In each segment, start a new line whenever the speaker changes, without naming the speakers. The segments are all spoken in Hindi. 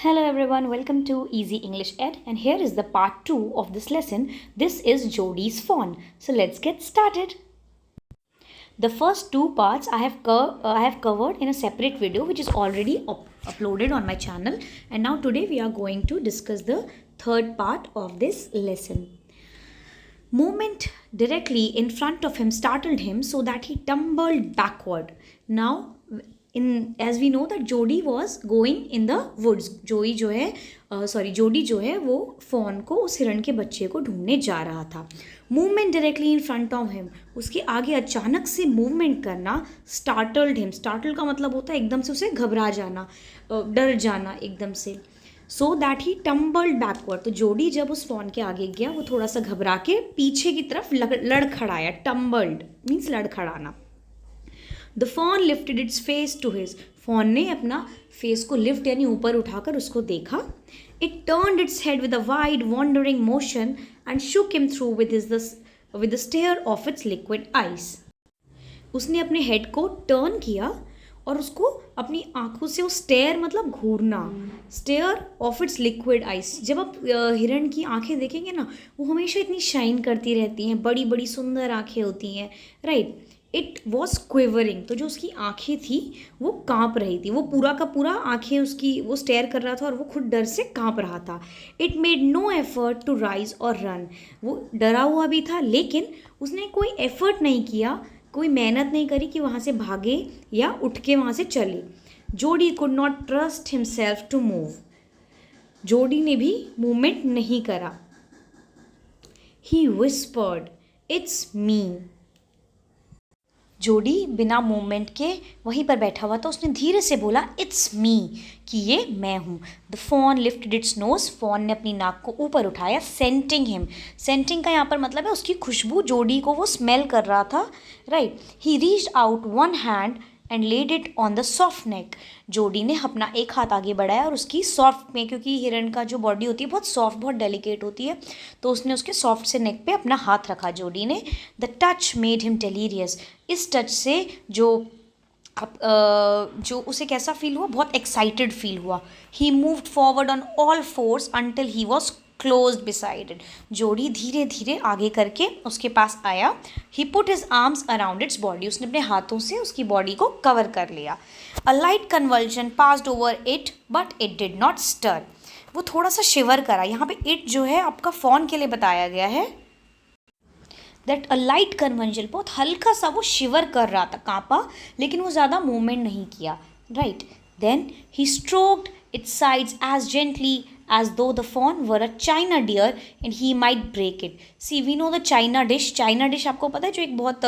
Hello everyone, welcome to Easy English Ed, and here is the part 2 of this lesson. This is Jodi's fawn. So let's get started. The first two parts I have covered in a separate video which is already uploaded on my channel, and now today we are going to discuss the third part of this lesson. Movement directly in front of him startled him so that he tumbled backward. Now as we know that Jodi was going in the woods. जोडी जो है वो फॉन को, उस हिरण के बच्चे को ढूंढने जा रहा था. Movement directly in front of him, उसके आगे अचानक से मूवमेंट करना. स्टार्टल्ड हिम, स्टार्टल का मतलब होता है एकदम से उसे घबरा जाना, डर जाना एकदम से. So that he tumbled backward. तो जोडी जब उस फॉन के आगे गया वो थोड़ा सा घबरा के पीछे की तरफ लड़खड़ाया. टम्बल्ड मीन्स लड़खड़ाना. The fawn lifted its face to his. Fawn ने अपना फेस को लिफ्ट यानी ऊपर उठाकर उसको देखा. It turned its head with a wide wondering motion and shook him through with the stare of its liquid eyes. उसने अपने हेड को टर्न किया और उसको अपनी आंखों से, वो स्टेयर मतलब घूरना, stare of its liquid eyes. जब आप हिरण की आंखें देखेंगे ना, वो हमेशा इतनी शाइन करती रहती हैं, बड़ी बड़ी सुंदर आंखें होती हैं, राइट. It was quivering. तो जो उसकी आंखें थी वो कांप रही थी. वो पूरा का पूरा आंखें उसकी, वो स्टेयर कर रहा था और वो खुद डर से कांप रहा था. It made no effort to rise और रन. वो डरा हुआ भी था लेकिन उसने कोई एफर्ट नहीं किया, कोई मेहनत नहीं करी कि वहाँ से भागे या उठ के वहाँ से चले. Jody could not trust himself to move. Jody ने भी मूवमेंट नहीं करा. He whispered, it's me. Jody बिना मूवमेंट के वहीं पर बैठा हुआ था. उसने धीरे से बोला इट्स मी, कि ये मैं हूँ. The fawn lifted its nose. Fawn ने अपनी नाक को ऊपर उठाया. सेंटिंग हिम, सेंटिंग का यहाँ पर मतलब है उसकी खुशबू. जोडी को वो स्मेल कर रहा था, right. He reached out one hand and laid it on the soft neck. Jody ने अपना एक हाथ आगे बढ़ाया और उसकी सॉफ्ट में, क्योंकि हिरण का जो बॉडी होती है बहुत सॉफ्ट, बहुत डेलिकेट होती है, तो उसने उसके सॉफ्ट से नेक पे अपना हाथ रखा जोडी ने. The touch made him delirious. इस टच से जो उसे कैसा फील हुआ, बहुत एक्साइटेड फील हुआ. He moved forward on all fours until he was closed beside it. Jody धीरे धीरे आगे करके उसके पास आया. He put his arms around its body. उसने अपने हाथों से उसकी बॉडी को कवर कर लिया. A light convulsion passed over it but it did not stir. वो थोड़ा सा शिवर करा. यहाँ पे इट जो है आपका फॉन के लिए बताया गया है. दैट अ लाइट कन्वल्जन, बहुत हल्का सा वो शिवर कर रहा था, कांपा, लेकिन वो ज़्यादा मूवमेंट नहीं किया, right. Then he stroked its sides as gently as though the fawn were a china deer and he might break it. See, we know the china dish. China dish आपको पता है, जो एक बहुत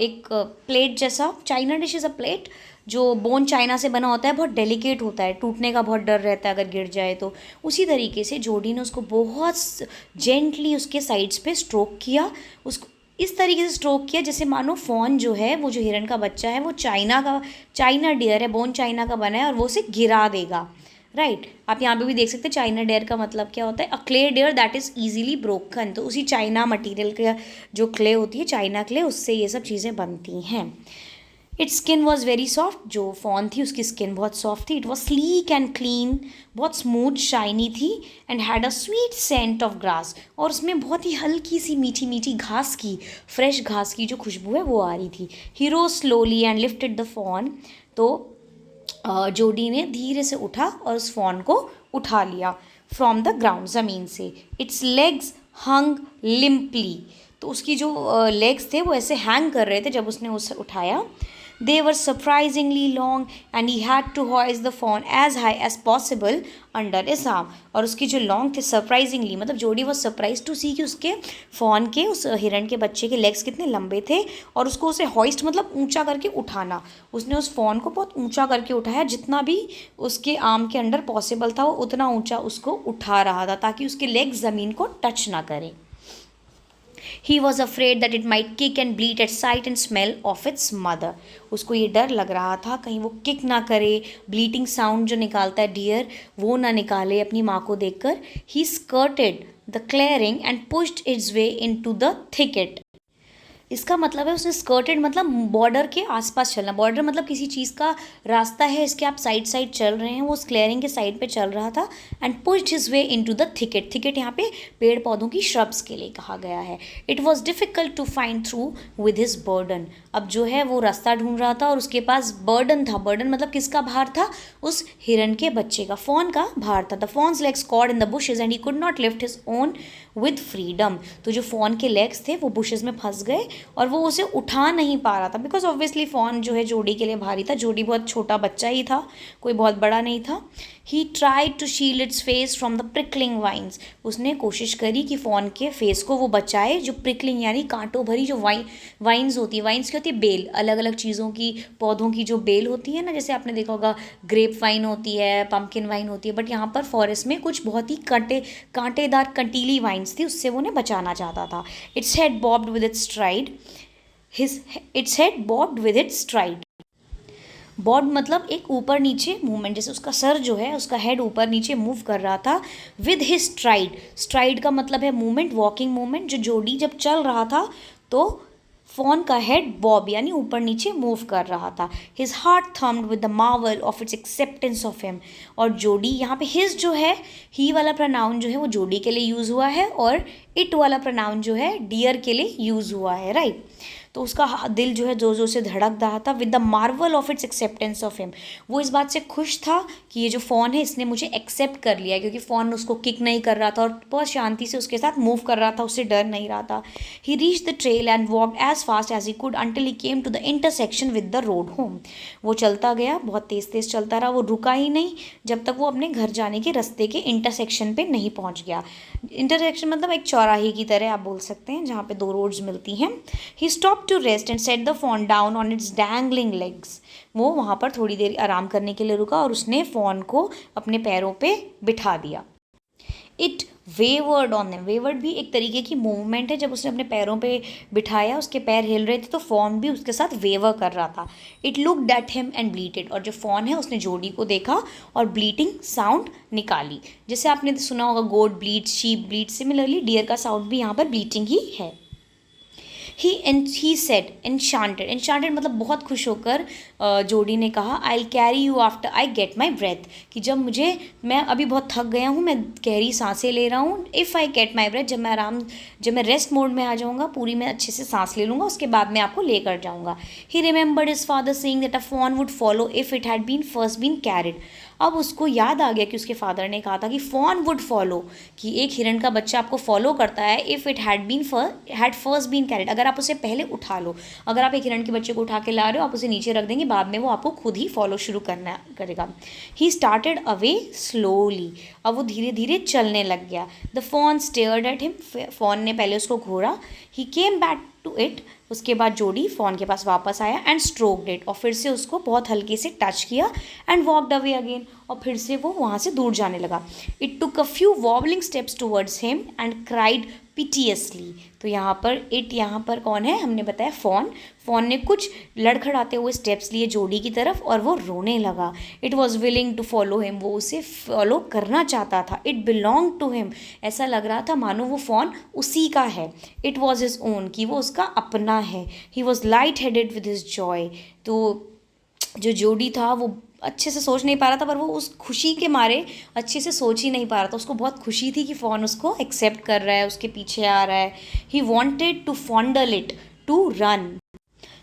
एक प्लेट जैसा. China dish is a plate जो बोन चाइना से बना होता है, बहुत डेलिकेट होता है, टूटने का बहुत डर रहता है अगर गिर जाए तो. उसी तरीके से जोडी ने उसको बहुत जेंटली उसके साइड्स पे स्ट्रोक किया. उसको इस तरीके से स्ट्रोक किया जैसे मानो फॉन जो है, वो जो हिरण का बच्चा है, वो चाइना डियर है, बोन चाइना का बना है और वो उसे गिरा देगा, राइट. आप यहाँ पे भी देख सकते हैं चाइना डेयर का मतलब क्या होता है, a clay dare that is easily broken. तो उसी चाइना मटेरियल का जो क्ले होती है, चाइना क्ले, उससे ये सब चीज़ें बनती हैं. Its skin was very soft. जो फॉन थी उसकी स्किन बहुत सॉफ्ट थी. It was sleek and clean, बहुत स्मूथ शाइनी थी. And had a sweet scent of grass. और उसमें बहुत ही हल्की सी मीठी मीठी घास की, फ्रेश घास की जो खुशबू है वो आ रही थी. He rose slowly and lifted the fawn. तो जोडी ने धीरे से उठा और उस फॉन को उठा लिया फ्रॉम द ग्राउंड, ज़मीन से. इट्स लेग्स हंग लिम्पली. तो उसकी जो लेग्स थे वो ऐसे हैंग कर रहे थे जब उसने उसे उठाया. They were surprisingly long and he had to hoist the fawn as high as possible under his arm. और उसके जो लॉन्ग थे, सरप्राइजिंगली मतलब जोडी वॉज सरप्राइज टू सी कि उसके फॉन के, उस हिरण के बच्चे के लेग्स कितने लंबे थे. और उसको उसे हॉइस्ट मतलब ऊंचा करके उठाना. उसने उस फॉन को बहुत ऊंचा करके उठाया, जितना भी उसके आर्म के अंडर पॉसिबल था वो उतना ऊंचा उसको उठा रहा था ताकि उसके लेग्स ज़मीन को टच ना करें. He was afraid that it might kick and bleat at sight and smell of its mother. उसको ये डर लग रहा था कहीं वो किक ना करे, ब्लीटिंग साउंड जो निकालता है डियर वो ना निकाले अपनी माँ को देखकर. He skirted the clearing and pushed its way into the thicket. इसका मतलब है उसने स्कर्टेड मतलब बॉर्डर के आसपास चलना, बॉर्डर मतलब किसी चीज़ का रास्ता है, इसके आप साइड साइड चल रहे हैं, वो उस क्लियरिंग के साइड पे चल रहा था। And pushed his way into the thicket, thicket यहाँ पे पेड़ पौधों की श्रब्स के लिए कहा गया है। It was difficult to find through with his burden, अब जो है वो रास्ता ढूंढ रहा था और उसके पास बर्डन था। बर्डन मतलब किसका भार था? उस हिरन के बच्चे का, फॉन का भार था। The fawn's legs caught in the bushes and he could not lift his own with freedom, तो जो फॉन के लेग्स थे वो बुशेज में फंस गए और वो उसे उठा नहीं पा रहा था, बिकॉज ऑब्वियसली फॉन जो है जोडी के लिए भारी था, जोडी बहुत छोटा बच्चा ही था, कोई बहुत बड़ा नहीं था। He tried to shield its face from the prickling vines, उसने कोशिश करी कि फॉन के फेस को वो बचाए, जो प्रिकलिंग यानी कांटों भरी जो वाइन्स होती है, वाइन्स क्या होती है? बेल, अलग अलग चीज़ों की, पौधों की जो बेल होती है ना, जैसे आपने देखा होगा ग्रेप वाइन होती है, पम्पकिन वाइन होती है, बट यहाँ पर फॉरेस्ट में कुछ बहुत ही कांटेदार कंटीली वाइन्स थी, उससे वो उन्हें बचाना चाहता था। Its head barbed with its STRIDE, its head barbed with its STRIDE, Bob मतलब एक ऊपर नीचे मूवमेंट, जैसे उसका सर जो है, उसका हेड ऊपर नीचे मूव कर रहा था। विद हिज स्ट्राइड, स्ट्राइड का मतलब है मूवमेंट, वॉकिंग मूवमेंट, जो जोडी जब चल रहा था तो फॉन का हेड बॉब यानी ऊपर नीचे मूव कर रहा था। His heart thumbed with the Marvel of its acceptance of him, और जोडी यहाँ पे हिज जो है, ही वाला प्रोनाउन जो है वो जोडी के लिए यूज़ हुआ है और इट वाला प्रोनाउन जो है डियर के लिए यूज़ हुआ है, राइट। तो उसका दिल जो है जोर जोर से धड़क रहा था। With the Marvel of its acceptance of him, वो इस बात से खुश था कि ये जो फ़ॉन है इसने मुझे एक्सेप्ट कर लिया, क्योंकि फ़ॉन उसको किक नहीं कर रहा था और बहुत शांति से उसके साथ मूव कर रहा था, उससे डर नहीं रहा था। He reach the trail and walked as fast as he could until he came to the intersection with the road home, वो चलता गया, बहुत तेज़ तेज़ चलता रहा, वो रुका ही नहीं जब तक वो अपने घर जाने के रास्ते के इंटरसेक्शन पे नहीं पहुंच गया। इंटरसेक्शन मतलब एक चौराहे की तरह आप बोल सकते हैं, जहाँ पे दो रोड्स मिलती हैं। He stop to rest and set the fawn down on its dangling legs, वो वहाँ पर थोड़ी देर आराम करने के लिए रुका और उसने फ़ॉन को अपने पैरों पे बिठा दिया। It wayward on them, wayward भी एक तरीके की मूवमेंट है, जब उसने अपने पैरों पे बिठाया, उसके पैर हिल रहे थे तो फॉन भी उसके साथ वेवर कर रहा था। It looked at him and bleated, और जो फॉन है उसने जोडी को देखा और ब्लीटिंग साउंड निकाली, जैसे आपने सुना होगा goat bleats, sheep bleats, similarly deer का साउंड भी यहाँ पर ब्लीटिंग ही है। ही सेड एनशांटेड, एनशांटेड मतलब बहुत खुश होकर जोडी ने कहा, I carry you after I get my breath, कि मैं अभी बहुत थक गया हूँ, मैं गहरी सांसें ले रहा हूँ। If I get my breath, जब मैं रेस्ट मोड में आ जाऊँगा, पूरी मैं अच्छे से सांस ले लूँगा, उसके बाद मैं आपको लेकर जाऊँगा। He remembered his father saying that a fawn would follow if it had been first been carried, अब उसको याद आ गया कि उसके फादर ने कहा था कि फॉन वुड फॉलो, कि एक हिरण का बच्चा आपको फॉलो करता है, if it had first been carried, अगर आप उसे पहले उठा लो, अगर आप एक हिरण के बच्चे को उठा के ला रहे हो, आप उसे नीचे रख देंगे, बाद में वो आपको खुद ही फॉलो शुरू करेगा। ही स्टार्टेड अवे स्लोली, अब वो धीरे धीरे चलने लग गया। The fawn stared at him, fawn ने पहले उसको घूरा। He came back to it, उसके बाद जोडी फ़ॉन के पास वापस आया एंड स्ट्रोक्ड इट, और फिर से उसको बहुत हल्के से टच किया एंड वॉकड अवे अगेन, और फिर से वो वहाँ से दूर जाने लगा। It took a few wobbling steps towards him and cried piteously, तो यहाँ पर कौन है? हमने बताया फ़ॉन ने कुछ लड़खड़ाते हुए स्टेप्स लिए जोडी की तरफ और वो रोने लगा। It was willing to follow him, वो उसे फॉलो करना चाहता था। इट बिलोंग टू हिम, ऐसा लग रहा था मानो वो फ़ॉन उसी का है। इट वॉज हिज ओन, कि वो उसका अपना है। He was light headed with his Joy, तो जो जोडी था वो अच्छे से सोच नहीं पा रहा था, पर वो उस खुशी के मारे अच्छे से सोच ही नहीं पा रहा था। उसको बहुत खुशी थी कि फ़ॉन उसको एक्सेप्ट कर रहा है, उसके पीछे आ रहा है। He wanted to fondle it, to run,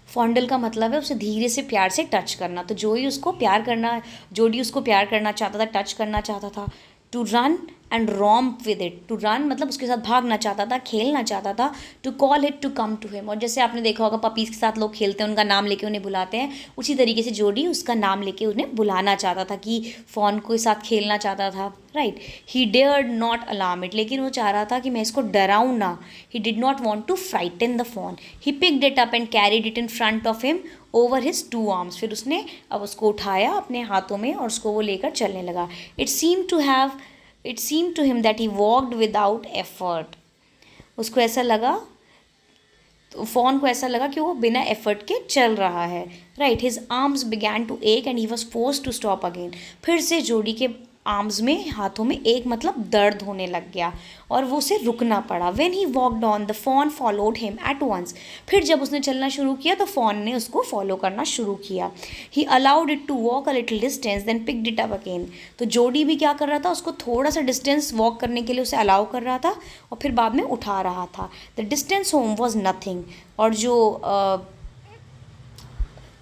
fondle का मतलब है उसे धीरे से प्यार से टच करना, तो जोडी उसको प्यार करना चाहता था, टच करना चाहता था। To run and romp with it, to run मतलब उसके साथ भागना चाहता था, खेलना चाहता था। To call it to come to him, और जैसे आपने देखा होगा पपीज़ के साथ लोग खेलते हैं, उनका नाम लेके उन्हें बुलाते हैं, उसी तरीके से जोडी उसका नाम लेके उन्हें बुलाना चाहता था, कि फ़ॉन के साथ खेलना चाहता था, right. He dared not alarm it, लेकिन वो चाह रहा था कि मैं इसको डराऊँ ना। He did not want to frighten the fawn. He picked it up and carried it in front of him over his 2 arms, फिर उसने अब उसको उठाया अपने हाथों में और उसको वो लेकर चलने लगा। It seemed to him that he walked without effort. उसको ऐसा लगा, तो फ़ॉन को ऐसा लगा कि वो बिना एफर्ट के चल रहा है, right. His arms began to ache and he was forced to stop again, फिर से जोडी के आर्म्स में, हाथों में एक मतलब दर्द होने लग गया और वो उसे रुकना पड़ा। When he walked on the fawn followed him at once. फिर जब उसने चलना शुरू किया तो फॉन ने उसको फॉलो करना शुरू किया। He allowed it to walk a little distance then picked it up again. तो जोडी भी क्या कर रहा था, उसको थोड़ा सा डिस्टेंस वॉक करने के लिए उसे अलाउ कर रहा था और फिर बाद में उठा रहा था। The distance home was nothing. और जो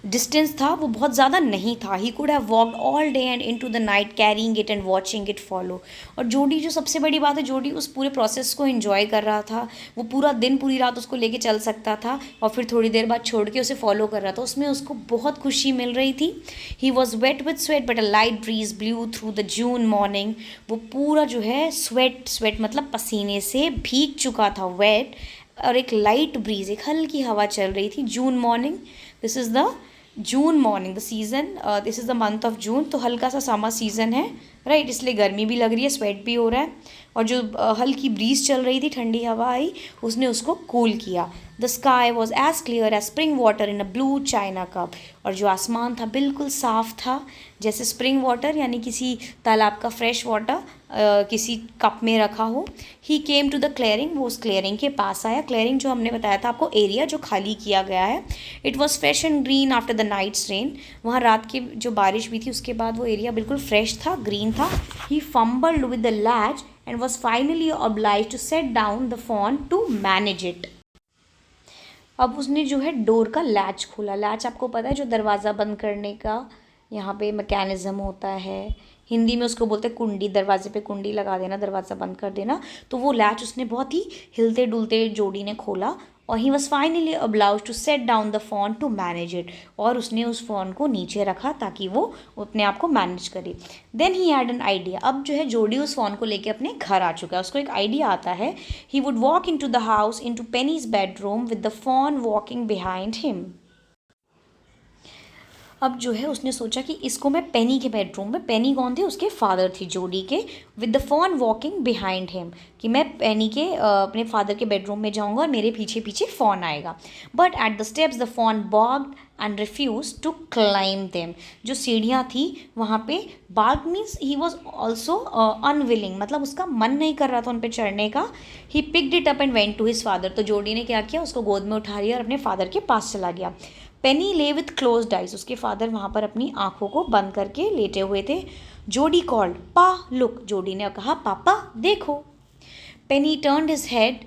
डिस्टेंस था वो बहुत ज़्यादा नहीं था। He could have walked all day and into the night carrying it and watching it follow. और जोडी, जो सबसे बड़ी बात है, जोडी उस पूरे प्रोसेस को इन्जॉय कर रहा था। वो पूरा दिन पूरी रात उसको लेके चल सकता था और फिर थोड़ी देर बाद छोड़ के उसे फॉलो कर रहा था। उसमें उसको बहुत खुशी मिल रही थी। He was wet with sweat but a light breeze blew through the June morning. वो पूरा जो है स्वेट मतलब पसीने से भीग चुका था, वेट। और एक लाइट ब्रीज, एक हल्की हवा चल रही थी। June morning, this is the June morning, the season, this is the month of June. तो हल्का सा समर सीज़न है, राइट, इसलिए गर्मी भी लग रही है, स्वेट भी हो रहा है। और जो हल्की ब्रीज चल रही थी, ठंडी हवा आई, उसने उसको कूल किया। The sky was as clear as spring water in a blue china cup. और जो आसमान था बिल्कुल साफ था, जैसे स्प्रिंग वाटर यानी किसी तालाब का फ्रेश वाटर किसी कप में रखा हो। ही केम टू द क्लियरिंग, वो उस क्लियरिंग के पास आया। क्लियरिंग जो हमने बताया था आपको, एरिया जो खाली किया गया है। It was fresh and green after the night's rain. वहाँ रात की जो बारिश भी थी उसके बाद वो एरिया बिल्कुल फ्रेश था, ग्रीन था। He fumbled with the latch and was finally obliged to set down the fawn to manage it. अब उसने जो है डोर का लैच खोला। लैच आपको पता है, जो दरवाज़ा बंद करने का यहाँ पे मैकेनिज़्म होता है, हिंदी में उसको बोलते हैं कुंडी। दरवाजे पे कुंडी लगा देना, दरवाज़ा बंद कर देना। तो वो लैच उसने बहुत ही हिलते डुलते जोड़ी ने खोला। और he was finally obliged to set down the fawn to manage it. और उसने उस फ़ोन को नीचे रखा ताकि वो अपने आप को मैनेज करे। Then he had an idea. अब जो है जोड़ी उस फ़ोन को लेके अपने घर आ चुका है, उसको एक आइडिया आता है। He would walk into the house into Penny's bedroom with the fawn walking behind him. अब जो है उसने सोचा कि इसको मैं पेनी के बेडरूम में, पेनी कौन थे, उसके फादर थी जोडी के, with the fawn walking behind him, कि मैं पेनी के अपने फादर के बेडरूम में जाऊंगा और मेरे पीछे पीछे फ़ोन आएगा। But at the steps the fawn balked and refuse to climb them. जो सीढ़ियाँ थी वहाँ पे, balk means he was also unwilling, मतलब उसका मन नहीं कर रहा था उन पर चढ़ने का। He picked it up and went to his father. तो जोडी ने क्या किया, उसको गोद में उठा लिया और अपने फादर के पास चला गया। पेनी ले विथ क्लोज्ड आइज। उसके फादर वहाँ पर अपनी आंखों को बंद करके लेटे हुए थे। जोडी कॉल्ड, पा लुक। जोडी ने कहा, पापा देखो। Penny turned his head.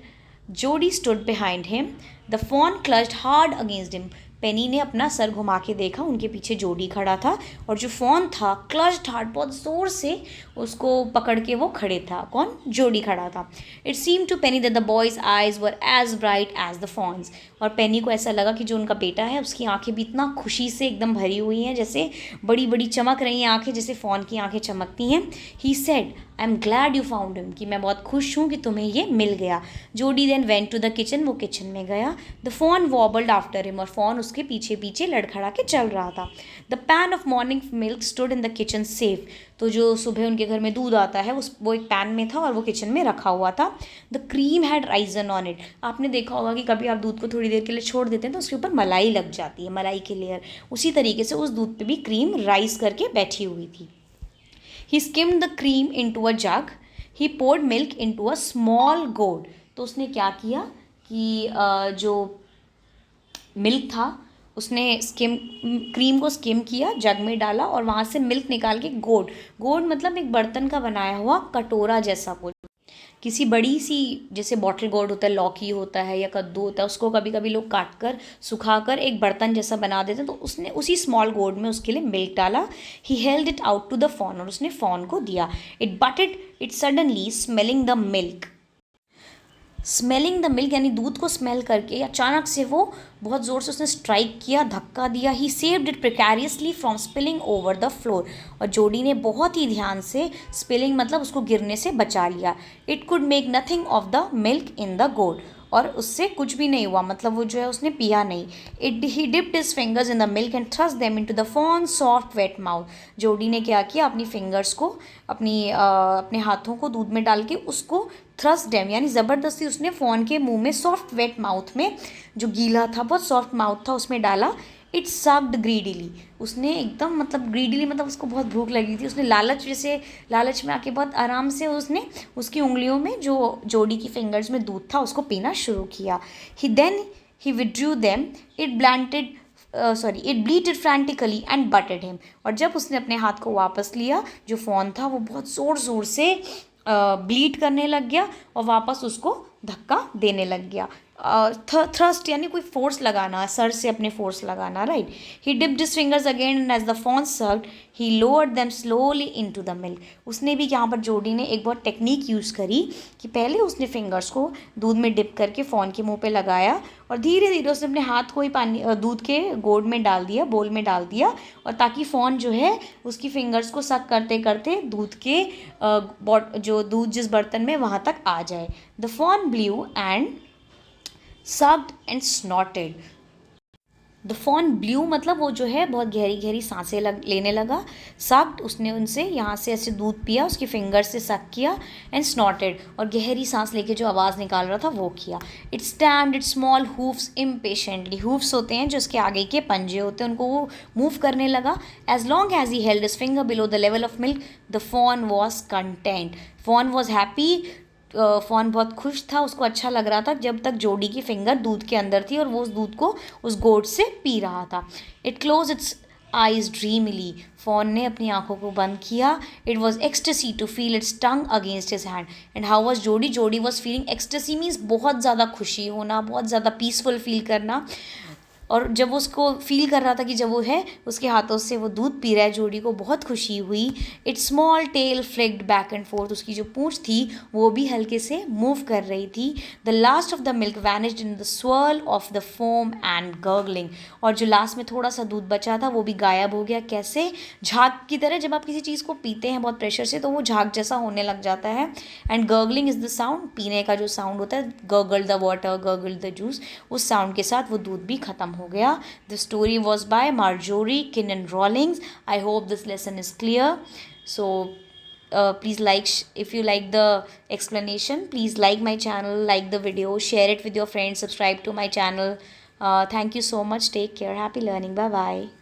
Jody stood behind him. The fawn clutched hard against him. Penny ने अपना सर घुमा के देखा, उनके पीछे जोडी खड़ा था और जो फ़ोन था क्लच्ड हार्ड, बहुत ज़ोर से उसको पकड़ के वो खड़े था। कौन? जोडी खड़ा था। It seem to Penny that the boy's eyes were as bright as the fawn's. और पेनी को ऐसा लगा कि जो उनका बेटा है उसकी आंखें भी इतना खुशी से एकदम भरी हुई हैं, जैसे बड़ी बड़ी चमक रही हैं आंखें, जैसे फ़ोन की आंखें चमकती हैं। He said, I am glad you found him, कि मैं बहुत खुश हूँ कि तुम्हें ये मिल गया। Jody then went to the kitchen. वो किचन में गया। The fawn wobbled after him. और फ़ोन उसके पीछे पीछे लड़खड़ा के चल रहा था। The pan of morning milk stood in the kitchen safe. तो जो सुबह उनके घर में दूध आता है वो एक पैन में था और वो किचन में रखा हुआ था। The cream had Ryzen on it. आपने देखा होगा कि कभी आप दूध को थोड़ी देर के लिए छोड़ देते हैं तो उसके ऊपर मलाई लग जाती है, मलाई की लेयर। उसी तरीके से उस दूध पे भी क्रीम राइज करके बैठी हुई थी। He skimmed the cream into a jug. He poured milk into a small gourd. तो उसने क्या किया कि जो मिल्क था उसने क्रीम को स्किम किया, जग में डाला और वहाँ से मिल्क निकाल के गोर्ड मतलब एक बर्तन का बनाया हुआ कटोरा जैसा कुछ, किसी बड़ी सी, जैसे बॉटल गोर्ड होता है, लौकी होता है या कद्दू होता है, उसको कभी कभी लोग काट कर सुखा कर एक बर्तन जैसा बना देते हैं। तो उसने उसी स्मॉल गोर्ड में उसके लिए मिल्क डाला। He held it out to the fawn. और उसने फॉन को दिया। It butted it suddenly smelling the milk. Smelling the milk यानी दूध को स्मेल करके अचानक से वो बहुत ज़ोर से उसने स्ट्राइक किया, धक्का दिया। He saved it precariously from spilling over the floor. और जोडी ने बहुत ही ध्यान से, स्पिलिंग मतलब उसको गिरने से बचा लिया। It could make nothing of the milk in the gourd. और उससे कुछ भी नहीं हुआ, मतलब वो जो है उसने पिया नहीं। He dipped his fingers in the milk and thrust them into the fawn soft wet mouth. Jody ने क्या किया, अपनी फिंगर्स को, अपने हाथों को दूध में डाल के उसको थ्रस्ट डेम यानी ज़बरदस्ती उसने फ़ोन के मुंह में, सॉफ्ट वेट माउथ में, जो गीला था बहुत सॉफ्ट माउथ था, उसमें डाला। इट सक्ड ग्रीडीली, उसने एकदम मतलब ग्रीडीली मतलब उसको बहुत भूख लगी थी, उसने लालच में आके बहुत आराम से उसने उसकी उंगलियों में जो जोड़ी की फिंगर्स में दूध था उसको पीना शुरू किया. He withdrew them. It bleated frantically and butted him. और जब उसने अपने हाथ को वापस लिया, जो फ़ोन था वो बहुत ज़ोर ज़ोर से ब्लीड करने लग गया और वापस उसको धक्का देने लग गया. थ्रस्ट यानी कोई फोर्स लगाना, सर से अपने फोर्स लगाना, right. He dipped his fingers again and as the fawn sucked he lowered them slowly into the milk. उसने भी यहाँ पर जोडी ने एक बहुत टेक्निक यूज़ करी कि पहले उसने फिंगर्स को दूध में डिप करके फ़ोन के मुंह पे लगाया और धीरे धीरे उसने अपने हाथ को ही पानी दूध के गोद में डाल दिया, बोल में डाल दिया, और ताकि फ़ोन जो है उसकी फिंगर्स को सक करते करते दूध के जो दूध जिस बर्तन में वहाँ तक आ जाए. The fawn blew and sucked and snorted. The fawn blew मतलब वो जो है बहुत गहरी गहरी सांसें लेने लगा. सक्ड उसने उनसे यहाँ से ऐसे दूध पिया, उसकी फिंगर से सक किया. एंड स्नॉटेड और गहरी सांस लेके जो आवाज़ निकाल रहा था वो किया. It stamped it small hoofs impatiently. Hoofs होते हैं जो उसके आगे के पंजे होते हैं, उनको वो मूव करने लगा. As long as he held his finger below the level of milk the fawn was content. Fawn was happy. Fawn बहुत खुश था, उसको अच्छा लग रहा था जब तक जोडी की फिंगर दूध के अंदर थी और वो उस दूध को उस गोट से पी रहा था. It close its eyes dreamily. Fawn ने अपनी आंखों को बंद किया. It was ecstasy to feel its tongue against his hand. And how was Jody. Jody was feeling ecstasy means बहुत ज़्यादा खुशी होना, बहुत ज़्यादा पीसफुल फील करना. और जब उसको फील कर रहा था कि जब वो है उसके हाथों से वो दूध पी रहा है, जोडी को बहुत खुशी हुई. It's small tell flicked back and fourth. उसकी जो पूंछ थी वो भी हल्के से मूव कर रही थी. The last of the milk vanished in the swirl of the foam and gargling. और जो लास्ट में थोड़ा सा दूध बचा था वो भी गायब हो गया. कैसे? झाग की तरह. जब आप किसी चीज़ को पीते हैं बहुत प्रेशर से तो वो झाग जैसा होने लग जाता है. And gargling is the sound, पीने का जो साउंड होता है, gurgle the water, gurgle the juice, उस साउंड के साथ वो दूध भी ख़त्म हो गया. The story was by Marjorie Kinnan Rawlings. I hope this lesson is clear. So please like, if you like the explanation, please like my channel, like the video, share it with your friends, subscribe to my channel. Thank you so much. Take care. Happy learning. Bye bye.